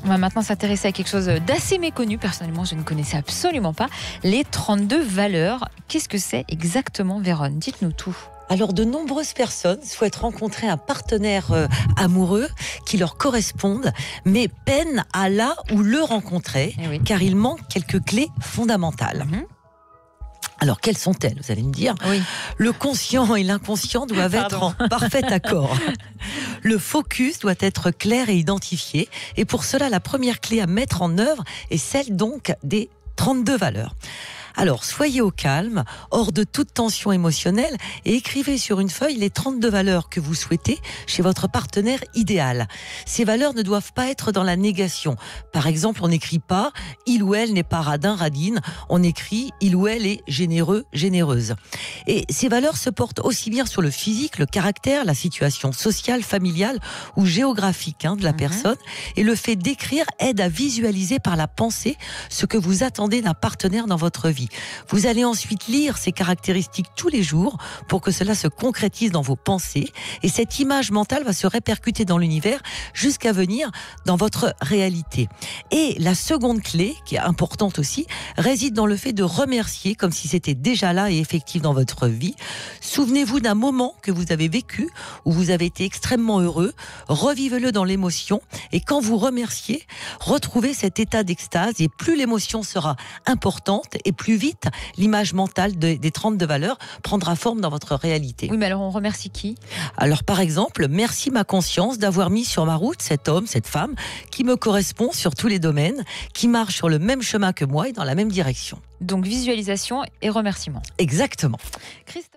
On va maintenant s'intéresser à quelque chose d'assez méconnu. Personnellement, je ne connaissais absolument pas. Les 32 valeurs. Qu'est-ce que c'est exactement, Véronne? Dites-nous tout. Alors, de nombreuses personnes souhaitent rencontrer un partenaire amoureux qui leur corresponde, mais peinent à la ou le rencontrer, Eh oui. car il manque quelques clés fondamentales. Alors, quelles sont-elles? Vous allez me dire. Oui. Le conscient et l'inconscient doivent être en parfait accord. Le focus doit être clair et identifié. Et pour cela, la première clé à mettre en œuvre est celle donc des 32 valeurs. Alors, soyez au calme, hors de toute tension émotionnelle, et écrivez sur une feuille les 32 valeurs que vous souhaitez chez votre partenaire idéal. Ces valeurs ne doivent pas être dans la négation. Par exemple, on n'écrit pas « il ou elle n'est pas radin, radine », on écrit « il ou elle est généreux, généreuse ». Et ces valeurs se portent aussi bien sur le physique, le caractère, la situation sociale, familiale ou géographique de la personne. Et le fait d'écrire aide à visualiser par la pensée ce que vous attendez d'un partenaire dans votre vie. Vous allez ensuite lire ces caractéristiques tous les jours pour que cela se concrétise dans vos pensées. Et cette image mentale va se répercuter dans l'univers jusqu'à venir dans votre réalité. Et la seconde clé, qui est importante aussi, réside dans le fait de remercier comme si c'était déjà là et effectif dans votre vie. Souvenez-vous d'un moment que vous avez vécu où vous avez été extrêmement heureux. Revivez-le dans l'émotion. Et quand vous remerciez, retrouvez cet état d'extase. Et plus l'émotion sera importante et plus vite l'image mentale des 32 valeurs prendra forme dans votre réalité. Oui, mais alors on remercie qui? Alors par exemple, merci ma conscience d'avoir mis sur ma route cet homme, cette femme qui me correspond sur tous les domaines, qui marche sur le même chemin que moi et dans la même direction. Donc visualisation et remerciement. Exactement. Christophe.